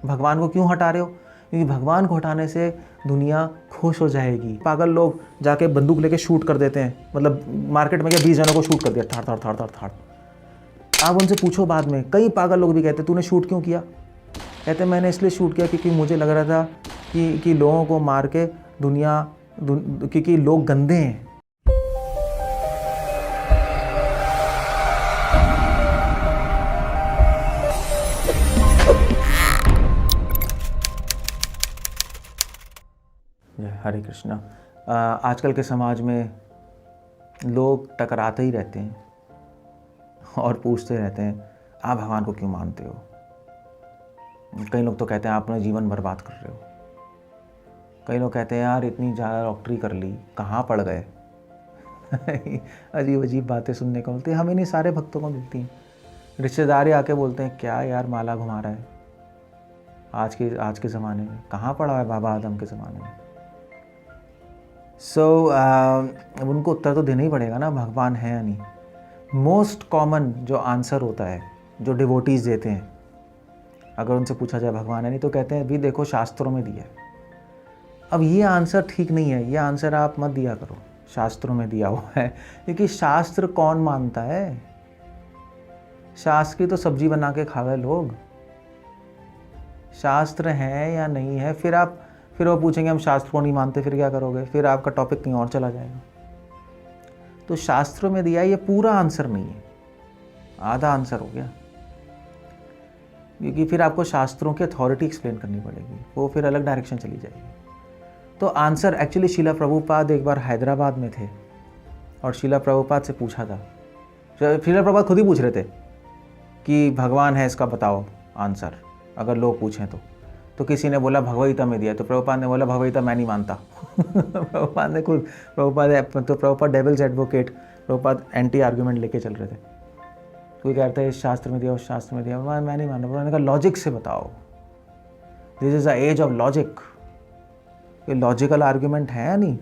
भगवान को क्यों हटा रहे हो? क्योंकि भगवान को हटाने से दुनिया खुश हो जाएगी। पागल लोग जाके बंदूक लेके शूट कर देते हैं, मतलब मार्केट में क्या 20 जनों को शूट कर दिया, थाड़ थाड़ थाड़ थाड़ थाड़। आप उनसे पूछो बाद में, कई पागल लोग भी कहते तूने शूट क्यों किया? कहते मैंने इसलिए शूट किया क्योंकि मुझे लग रहा था कि लोगों को मार के क्योंकि लोग गंदे हैं। हरे कृष्णा। आजकल के समाज में लोग टकराते ही रहते हैं और पूछते रहते हैं आप भगवान को क्यों मानते हो? कई लोग तो कहते हैं आप अपना जीवन बर्बाद कर रहे हो। कई लोग कहते हैं यार इतनी ज़्यादा डॉक्टरी कर ली, कहाँ पड़ गए? अजीब अजीब बातें सुनने को मिलती हैं, हमें नहीं, सारे भक्तों को मिलती हैं। रिश्तेदार आके बोलते हैं क्या यार माला घुमा रहा है? आज के ज़माने में कहाँ पड़ा है बाबा आदम के ज़माने में? उनको उत्तर तो देना ही पड़ेगा ना, भगवान है या नहीं। मोस्ट कॉमन जो आंसर होता है जो डिवोटीज़ देते हैं, अगर उनसे पूछा जाए भगवान है नहीं, तो कहते हैं भी देखो शास्त्रों में दिया है। अब ये आंसर ठीक नहीं है, ये आंसर आप मत दिया करो, शास्त्रों में दिया हुआ है। क्योंकि शास्त्र कौन मानता है? शास्त्र की तो सब्जी बना के खा गए लोग। शास्त्र है या नहीं है, फिर वो पूछेंगे हम शास्त्र को नहीं मानते, फिर क्या करोगे? फिर आपका टॉपिक कहीं और चला जाएगा। तो शास्त्रों में दिया ये पूरा आंसर नहीं है, आधा आंसर हो गया। क्योंकि फिर आपको शास्त्रों की अथॉरिटी एक्सप्लेन करनी पड़ेगी, वो फिर अलग डायरेक्शन चली जाएगी। तो आंसर एक्चुअली शीला प्रभुपाद एक बार हैदराबाद में थे और शीला प्रभुपाद से पूछा था। शीला प्रभुपाद खुद ही पूछ रहे थे कि भगवान है, इसका बताओ आंसर, अगर लोग पूछें तो किसी ने बोला भगवद्गीता में दिया, तो प्रभुपाद ने बोला भगवद्गीता मैं नहीं मानता। Prabhupada devil's advocate, Prabhupada anti argument लेके चल रहे थे। कोई कहता है इस शास्त्र में दिया, उस शास्त्र में दिया, मैं नहीं मानता। उन्होंने कहा लॉजिक से बताओ, this is the age of logic. कोई लॉजिकल आर्ग्यूमेंट है या नहीं?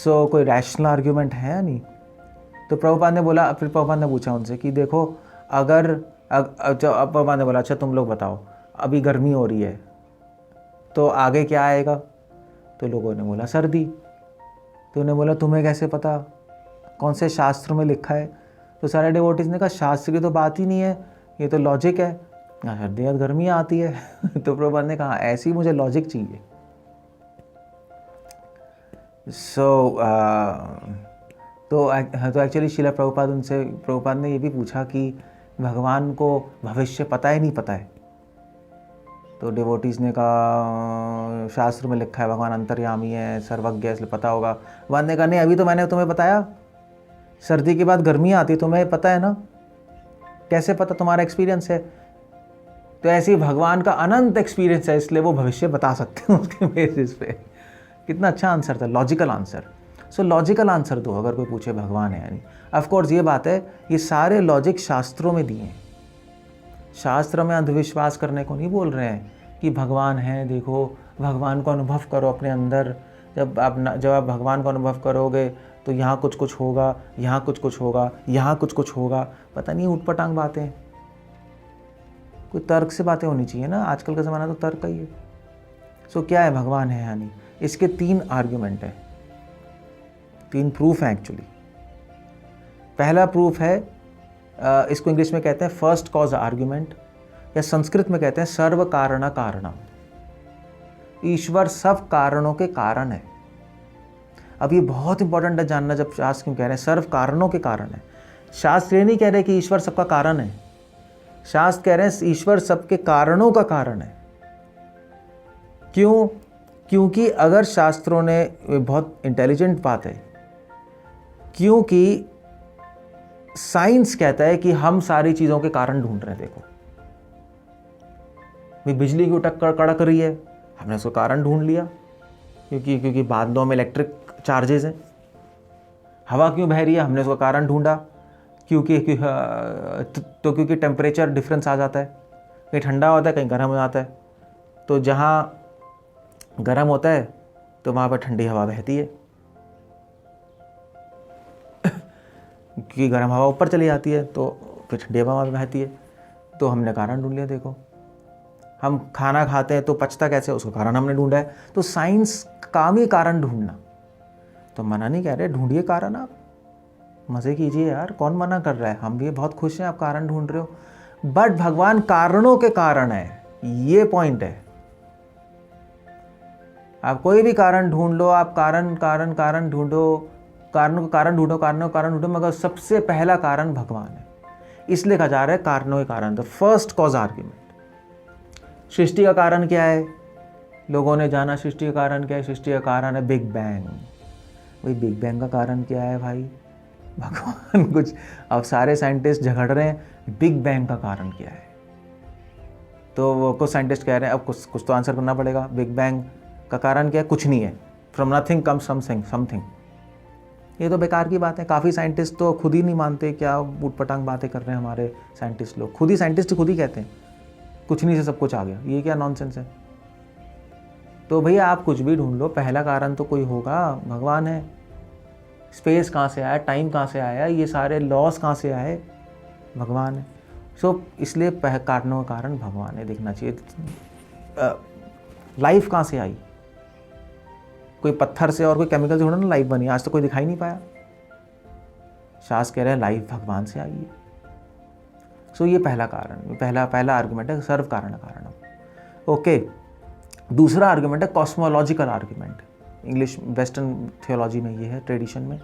कोई रैशनल आर्ग्यूमेंट है या नहीं? तो प्रभुपाद ने बोला, फिर प्रभुपाद ने पूछा उनसे कि देखो प्रभुपाद ने बोला अच्छा तुम लोग बताओ, अभी गर्मी हो रही है तो आगे क्या आएगा? तो लोगों ने बोला सर्दी। तो उन्होंने बोला तुम्हें कैसे पता, कौन से शास्त्र में लिखा है? तो सारे डिवोटीज ने कहा शास्त्र की तो बात ही नहीं है, ये तो लॉजिक है, सर्दी और गर्मी आती है। तो प्रभुपाद ने कहा ऐसी मुझे लॉजिक चाहिए। तो एक्चुअली शीला प्रभुपाद ने ये भी पूछा कि भगवान को भविष्य पता है नहीं पता है? तो डिवोटीज ने कहा शास्त्र में लिखा है भगवान अंतर्यामी है, सर्वज्ञ है, इसलिए पता होगा। भगवान ने कहा नहीं, अभी तो मैंने तुम्हें बताया सर्दी के बाद गर्मी आती, तुम्हें पता है ना, कैसे पता? तुम्हारा एक्सपीरियंस है। तो ऐसे ही भगवान का अनंत एक्सपीरियंस है, इसलिए वो भविष्य बता सकते हैं उसके बेसिस पे। कितना अच्छा आंसर था, लॉजिकल आंसर। लॉजिकल आंसर दो अगर कोई पूछे भगवान है या नहीं। ऑफकोर्स ये बात है, ये सारे लॉजिक शास्त्रों में दिए हैं। शास्त्र में अंधविश्वास करने को नहीं बोल रहे हैं कि भगवान है, देखो भगवान को अनुभव करो अपने अंदर। जब आप भगवान को अनुभव करोगे तो यहाँ कुछ होगा, यहाँ कुछ होगा, यहाँ कुछ होगा। पता नहीं ऊट पटांग बातें, कोई तर्क से बातें होनी चाहिए ना। आजकल का ज़माना तो तर्क का ही है। क्या है भगवान है या नहीं? इसके 3 आर्ग्यूमेंट हैं, 3 प्रूफ हैं एक्चुअली। पहला प्रूफ है, इसको इंग्लिश में कहते हैं फर्स्ट कॉज आर्ग्यूमेंट, या संस्कृत में कहते हैं सर्व कारण कारणम। ईश्वर सब कारणों के कारण है। अब ये बहुत इंपॉर्टेंट है जानना, जब शास्त्र क्यों कह रहे हैं सर्व कारणों के कारण है। शास्त्र ये नहीं कह रहे कि ईश्वर सबका कारण है, शास्त्र कह रहे हैं ईश्वर सबके कारणों का कारण है। क्यों? क्योंकि अगर शास्त्रों ने, बहुत इंटेलिजेंट बात है, क्योंकि साइंस कहता है कि हम सारी चीज़ों के कारण ढूंढ रहे हैं। देखो बिजली क्यों कड़क रही है, हमने उसका कारण ढूंढ लिया, क्योंकि बादलों में इलेक्ट्रिक चार्जेस हैं। हवा क्यों बह रही है, हमने उसका कारण ढूंढा, क्योंकि टेम्परेचर डिफरेंस आ जाता है, कहीं ठंडा होता है कहीं गर्म हो जाता है। तो जहाँ गर्म होता है तो वहाँ पर ठंडी हवा बहती है, क्योंकि गर्म हवा ऊपर चली जाती है तो फिर ठंडी हवा बहती है। तो हमने कारण ढूंढ लिया। देखो हम खाना खाते हैं तो पचता कैसे, उसका कारण हमने ढूंढा है। तो साइंस काम ही कारण ढूंढना। तो मना नहीं कह रहे, ढूंढिए कारण, आप मज़े कीजिए यार, कौन मना कर रहा है, हम भी बहुत खुश हैं आप कारण ढूंढ रहे हो। बट भगवान कारणों के कारण है, ये पॉइंट है। आप कोई भी कारण ढूंढ लो, आप कारण कारण कारण ढूंढो, कारण को कारण ढूंढो, कारणों को कारण ढूंढो, मगर सबसे पहला कारण भगवान है। इसलिए कहा जा रहा है कारणों के कारण, द फर्स्ट कॉज आर्ग्यूमेंट। सृष्टि का कारण क्या है, लोगों ने जाना सृष्टि का कारण क्या है, सृष्टि का कारण है बिग बैंग। भाई बिग बैंग का कारण क्या है भाई, भगवान कुछ, अब सारे साइंटिस्ट झगड़ रहे हैं बिग बैंग का कारण क्या है। तो वो कुछ साइंटिस्ट कह रहे हैं अब कुछ तो आंसर करना पड़ेगा, बिग बैंग का कारण क्या है, कुछ नहीं है, फ्रॉम नथिंग कम्स समथिंग। ये तो बेकार की बात है। काफ़ी साइंटिस्ट तो खुद ही नहीं मानते, क्या ऊट पटांग बातें कर रहे हैं हमारे साइंटिस्ट लोग, खुद ही साइंटिस्ट खुद ही कहते हैं कुछ नहीं से सब कुछ आ गया, ये क्या नॉनसेंस है। तो भैया आप कुछ भी ढूंढ लो, पहला कारण तो कोई होगा, भगवान है। स्पेस कहाँ से आया, टाइम कहाँ से आया, ये सारे लॉस कहाँ से आए, भगवान है। सो इसलिए कारणों का कारण भगवान है, देखना चाहिए। लाइफ कहाँ से आई, कोई पत्थर से और कोई केमिकल से थोड़ा ना लाइफ बनी, आज तो कोई दिखाई नहीं पाया। शास्त्र कह रहे हैं लाइफ भगवान से आई है। सो ये पहला कारण, पहला आर्गुमेंट है, सर्व कारण कारणम। ओके, दूसरा आर्गुमेंट है cosmological argument. English western theology में ये है, ट्रेडिशन में।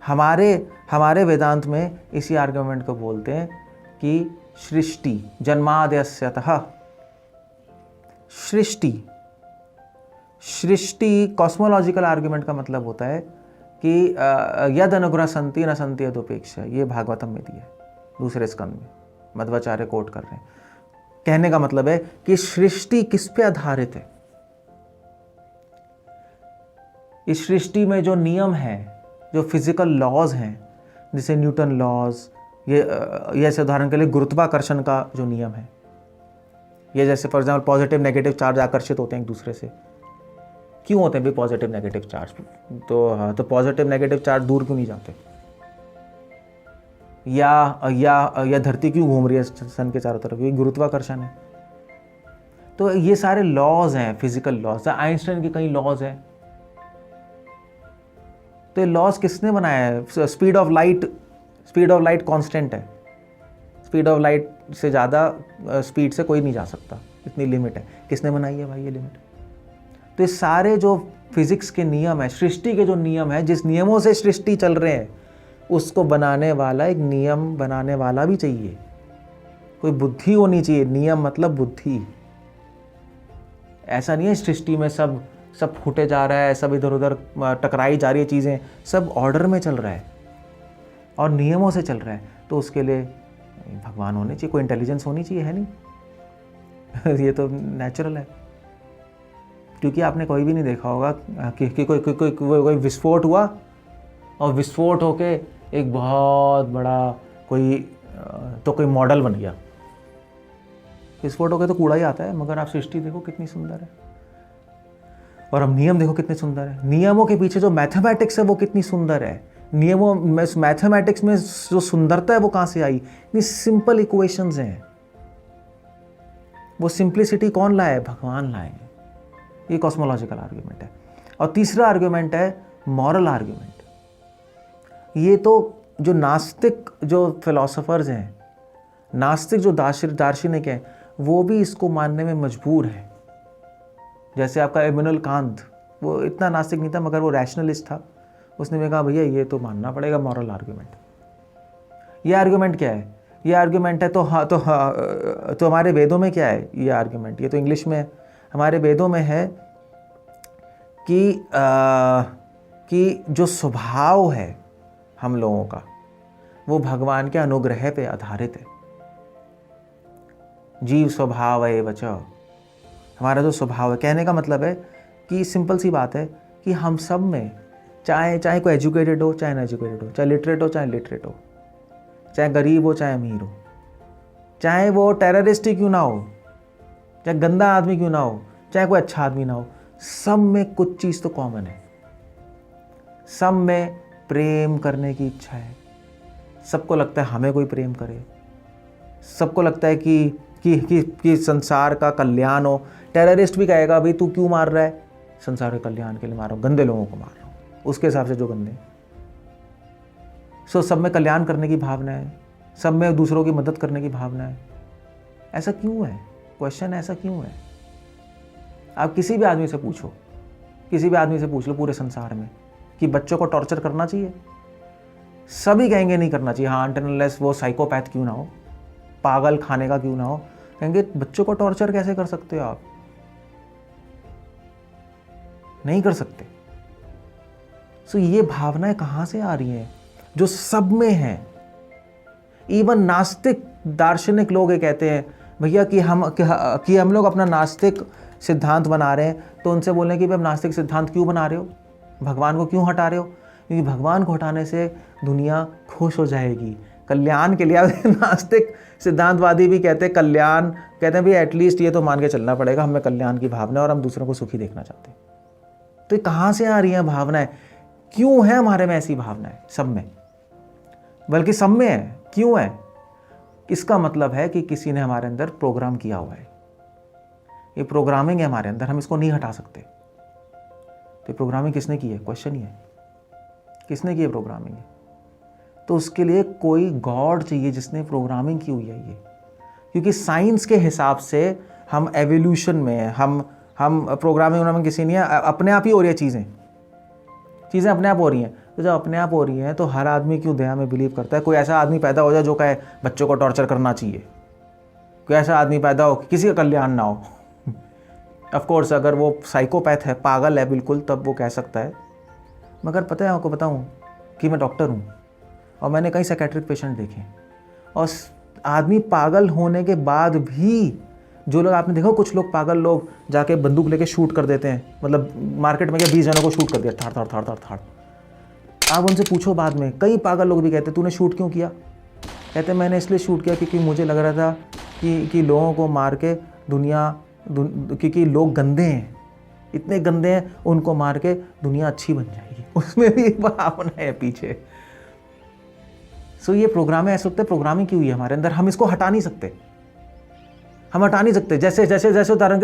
हमारे वेदांत में इसी आर्गुमेंट को बोलते हैं कि सृष्टि जन्माद्यस्यतः, सृष्टि कॉस्मोलॉजिकल आर्गुमेंट का मतलब होता है कि यद अनुग्रह संति न संति यदुपेक्षा, ये भागवतम में दिया है दूसरे स्कंद में, मध्वाचार्य कोट कर रहे हैं। कहने का मतलब है कि सृष्टि किस पे आधारित है, इस सृष्टि में जो नियम है, जो फिजिकल लॉज हैं, जैसे न्यूटन लॉज, ये जैसे उदाहरण के लिए गुरुत्वाकर्षण का जो नियम है, ये जैसे for example positive negative charge आकर्षित होते हैं एक दूसरे से, क्यों होते हैं भी पॉजिटिव नेगेटिव चार्ज, तो पॉजिटिव नेगेटिव चार्ज दूर क्यों नहीं जाते, या धरती क्यों घूम रही है सन के चारों तरफ, ये गुरुत्वाकर्षण है। तो ये सारे लॉज हैं, फिजिकल लॉज। आइंस्टाइन के कई लॉज हैं। तो ये लॉज किसने बनाया है, स्पीड ऑफ लाइट कांस्टेंट है, स्पीड ऑफ लाइट से ज़्यादा स्पीड से कोई नहीं जा सकता, इतनी लिमिट है। किसने बनाई है भाई ये लिमिट। तो ये सारे जो फिजिक्स के नियम है, सृष्टि के जो नियम है, जिस नियमों से सृष्टि चल रहे हैं, उसको बनाने वाला, एक नियम बनाने वाला भी चाहिए, कोई बुद्धि होनी चाहिए। नियम मतलब बुद्धि। ऐसा नहीं है सृष्टि में सब फूटे जा रहा है, सब इधर उधर टकराई जा रही है चीज़ें, सब ऑर्डर में चल रहा है और नियमों से चल रहा है। तो उसके लिए भगवान होने चाहिए, कोई इंटेलिजेंस होनी चाहिए, है नहीं ये तो नेचुरल है। क्योंकि आपने कोई भी नहीं देखा होगा कि कोई विस्फोट हुआ और विस्फोट होके एक बहुत बड़ा कोई मॉडल बन गया। विस्फोट होके तो कूड़ा ही आता है, मगर आप सृष्टि देखो कितनी सुंदर है, और अब नियम देखो कितने सुंदर है। नियमों के पीछे जो मैथमेटिक्स है वो कितनी सुंदर है। नियमों में, मैथमेटिक्स में जो सुंदरता है वो कहाँ से आई, इतनी सिंपल इक्वेशंस हैं। वो सिंप्लिसिटी कौन लाए, भगवान लाए। ये कॉस्मोलॉजिकल आर्ग्यूमेंट है। और तीसरा आर्ग्यूमेंट है मॉरल आर्ग्यूमेंट। ये तो जो नास्तिक जो फिलोसोफर्स हैं, नास्तिक जो दार्शनिक हैं, वो भी इसको मानने में मजबूर है। जैसे आपका इमैनुअल कांत, वो इतना नास्तिक नहीं था मगर वो रैशनलिस्ट था। उसने भी कहा भैया ये तो मानना पड़ेगा मॉरल आर्ग्यूमेंट। ये आर्ग्यूमेंट क्या है, ये आर्ग्यूमेंट है तो हमारे वेदों में क्या है ये आर्ग्यूमेंट, ये तो इंग्लिश में हमारे वेदों में है कि जो स्वभाव है हम लोगों का वो भगवान के अनुग्रह पे आधारित है। जीव स्वभाव है बचाओ, हमारा जो स्वभाव है। कहने का मतलब है कि सिंपल सी बात है कि हम सब में चाहे कोई एजुकेटेड हो चाहे अनएजुकेटेड हो, चाहे लिटरेट हो चाहे लिटरेट हो, चाहे गरीब हो चाहे अमीर हो, चाहे वो टेररिस्ट ही क्यों ना हो, चाहे गंदा आदमी क्यों ना हो, चाहे कोई अच्छा आदमी ना हो, सब में कुछ चीज़ तो कॉमन है। सब में प्रेम करने की इच्छा है। सबको लगता है हमें कोई प्रेम करे। सबको लगता है कि कि संसार का कल्याण हो। टेररिस्ट भी कहेगा भाई तू क्यों मार रहा है, संसार के कल्याण के लिए मार रहा हूँ, गंदे लोगों को मार रहा हूँ, उसके हिसाब से जो गंदे। सो सब में कल्याण करने की भावना है, सब में दूसरों की मदद करने की भावना है। ऐसा क्यों है? क्वेश्चन ऐसा क्यों है? आप किसी भी आदमी से पूछो, किसी भी आदमी से पूछ लो पूरे संसार में कि बच्चों को टॉर्चर करना चाहिए, सभी कहेंगे नहीं करना चाहिए। हाँ, अनटिल अनलेस वो साइकोपैथ क्यों ना हो, पागल खाने का क्यों ना हो, कहेंगे बच्चों को टॉर्चर कैसे कर सकते हो आप, नहीं कर सकते। सो ये भावनाएं कहां से आ रही हैं? जो सब में है। इवन नास्तिक दार्शनिक लोग ये कहते हैं भैया कि हम लोग अपना नास्तिक सिद्धांत बना रहे हैं, तो उनसे बोलें कि भाई नास्तिक सिद्धांत क्यों बना रहे हो, भगवान को क्यों हटा रहे हो? क्योंकि भगवान को हटाने से दुनिया खुश हो जाएगी, कल्याण के लिए। नास्तिक सिद्धांतवादी भी कहते हैं कल्याण, कहते हैं भाई एटलीस्ट ये तो मान के चलना पड़ेगा, हमें कल्याण की भावना और हम दूसरों को सुखी देखना चाहते हैं। तो ये कहाँ से आ रही हैं भावनाएं? क्यों है हमारे में ऐसी भावनाएं? सब में, बल्कि सब में है। क्यों है? इसका मतलब है कि किसी ने हमारे अंदर प्रोग्राम किया हुआ है। ये प्रोग्रामिंग है हमारे अंदर, हम इसको नहीं हटा सकते। तो प्रोग्रामिंग किसने की है? क्वेश्चन ही है, किसने की है प्रोग्रामिंग? तो उसके लिए कोई गॉड चाहिए जिसने प्रोग्रामिंग की हुई है ये। क्योंकि साइंस के हिसाब से हम एवोल्यूशन में है, हम प्रोग्रामिंग किसी नहीं है, अपने आप ही हो रही है चीज़ें अपने आप हो रही हैं। तो जब अपने आप हो रही हैं तो हर आदमी क्यों दया में बिलीव करता है? कोई ऐसा आदमी पैदा हो जाए जो कहे बच्चों को टॉर्चर करना चाहिए, कोई ऐसा आदमी पैदा हो कि किसी का कल्याण ना हो। ऑफ कोर्स अगर वो साइकोपैथ है, पागल है बिल्कुल, तब वो कह सकता है। मगर पता है आपको बताऊं कि मैं डॉक्टर हूं और मैंने कई साइकेट्रिक पेशेंट देखे, और आदमी पागल होने के बाद भी, जो लोग आपने देखा कुछ लोग पागल लोग जाके बंदूक लेके शूट कर देते हैं, मतलब मार्केट में क्या 20 जनों को शूट कर दिया, थाड़। आप उनसे पूछो बाद में, कई पागल लोग भी कहते तूने शूट क्यों किया? कहते मैंने इसलिए शूट किया क्योंकि मुझे लग रहा था कि लोगों को मार के क्योंकि लोग गंदे हैं, इतने गंदे हैं, उनको मार के दुनिया अच्छी बन जाएगी। उसमें भी एक भावना है पीछे। सो ये प्रोग्राम है, ऐसे होते प्रोग्रामिंग की हुई है हमारे अंदर, हम इसको हटा नहीं सकते, हम हटा नहीं सकते। जैसे उदाहरण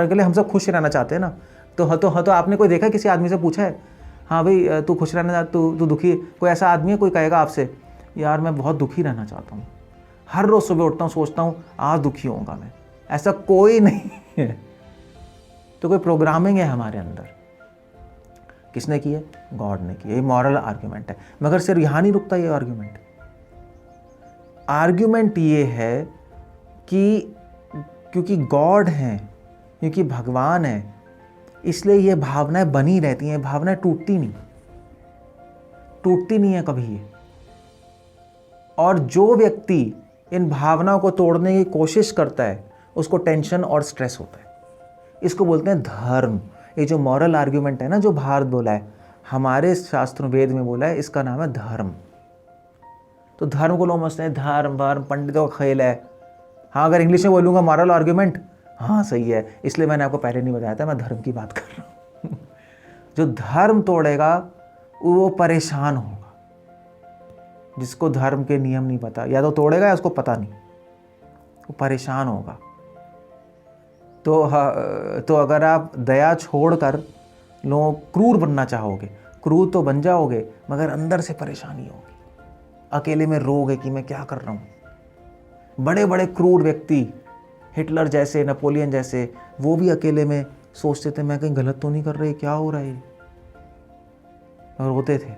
के लिए हम सब खुश रहना चाहते हैं ना, तो आपने कोई देखा किसी आदमी से पूछा है हाँ भाई तू खुश रहना चाहता, तू दुखी? कोई ऐसा आदमी है कोई कहेगा आपसे यार मैं बहुत दुखी रहना चाहता हूँ, हर रोज सुबह उठता हूँ सोचता हूँ आज दुखी होऊंगा मैं? ऐसा कोई नहीं है। तो कोई प्रोग्रामिंग है हमारे अंदर। किसने की है? गॉड ने की है। ये मॉरल आर्ग्यूमेंट है। मगर सिर्फ यहाँ नहीं रुकता ये आर्ग्यूमेंट ये है कि क्योंकि गॉड हैं, क्योंकि भगवान है, इसलिए ये भावनाएं बनी रहती हैं। भावनाएं टूटती नहीं है कभी ये। और जो व्यक्ति इन भावनाओं को तोड़ने की कोशिश करता है उसको टेंशन और स्ट्रेस होता है। इसको बोलते हैं धर्म। ये जो मॉरल आर्ग्यूमेंट है ना, जो भारत बोला है, हमारे शास्त्रों वेद में बोला है, इसका नाम है धर्म। तो धर्म को लोग समझते हैं धर्म पंडितों का खेल है। हाँ, अगर इंग्लिश में बोलूँगा मॉरल आर्ग्यूमेंट, हाँ सही है, इसलिए मैंने आपको पहले नहीं बताया था, मैं धर्म की बात कर रहा हूँ। जो धर्म तोड़ेगा वो परेशान होगा। जिसको धर्म के नियम नहीं पता, या तो तोड़ेगा या उसको पता नहीं, वो परेशान होगा। तो अगर आप दया छोड़कर लोगों क्रूर बनना चाहोगे, क्रूर तो बन जाओगे मगर अंदर से परेशानी होगी, अकेले में रोगे कि मैं क्या कर रहा हूँ। बड़े बड़े क्रूर व्यक्ति, हिटलर जैसे, नेपोलियन जैसे, वो भी अकेले में सोचते थे मैं कहीं गलत तो नहीं कर रहे, क्या हो रहा है, और रोते थे।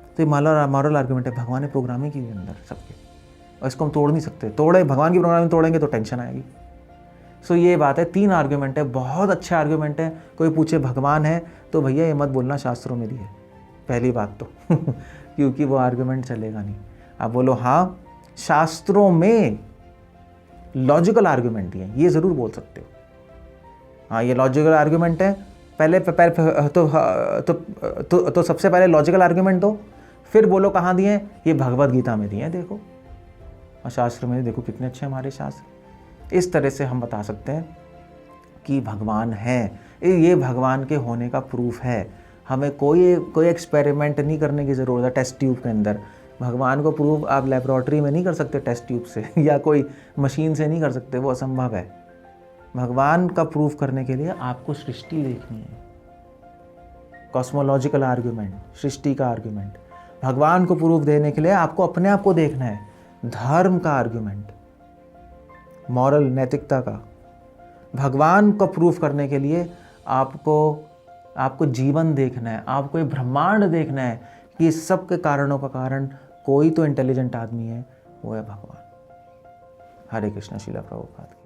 तो ये मॉरल आर्ग्यूमेंट है। भगवान ने प्रोग्रामिंग की हुई अंदर सबके, और इसको हम तोड़ नहीं सकते। भगवान की प्रोग्रामिंग तोड़ेंगे तो टेंशन आएगी। सो ये बात है। 3 आर्ग्यूमेंट है, बहुत अच्छे आर्ग्यूमेंट है। कोई पूछे भगवान है तो भैया ये मत बोलना शास्त्रों में दिए, पहली बात तो क्योंकि वो आर्ग्यूमेंट चलेगा नहीं। आप बोलो हाँ शास्त्रों में लॉजिकल आर्ग्यूमेंट दिए, ये ज़रूर बोल सकते हो। हाँ ये लॉजिकल आर्ग्यूमेंट है, पहले तो सबसे पहले लॉजिकल आर्ग्यूमेंट दो, फिर बोलो कहाँ दिए, ये भगवद गीता में दिए हैं देखो, और शास्त्र में देखो कितने अच्छे हमारे शास्त्र। इस तरह से हम बता सकते हैं कि भगवान है, ये भगवान के होने का प्रूफ है। हमें कोई एक्सपेरिमेंट नहीं करने की ज़रूरत है टेस्ट ट्यूब के अंदर। भगवान को प्रूव आप लेबोरेटरी में नहीं कर सकते टेस्ट ट्यूब से या कोई मशीन से नहीं कर सकते, वो असंभव है। भगवान का प्रूफ करने के लिए आपको सृष्टि देखनी है, कॉस्मोलॉजिकल आर्ग्यूमेंट, सृष्टि का आर्ग्यूमेंट। भगवान को प्रूफ देने के लिए आपको अपने आप को देखना है, धर्म का आर्ग्यूमेंट, मॉरल, नैतिकता का। भगवान को प्रूफ करने के लिए आपको जीवन देखना है, आपको ये ब्रह्मांड देखना है कि इस सब के कारणों का कारण कोई तो इंटेलिजेंट आदमी है, वो है भगवान। हरे कृष्ण। श्रील प्रभुपाद।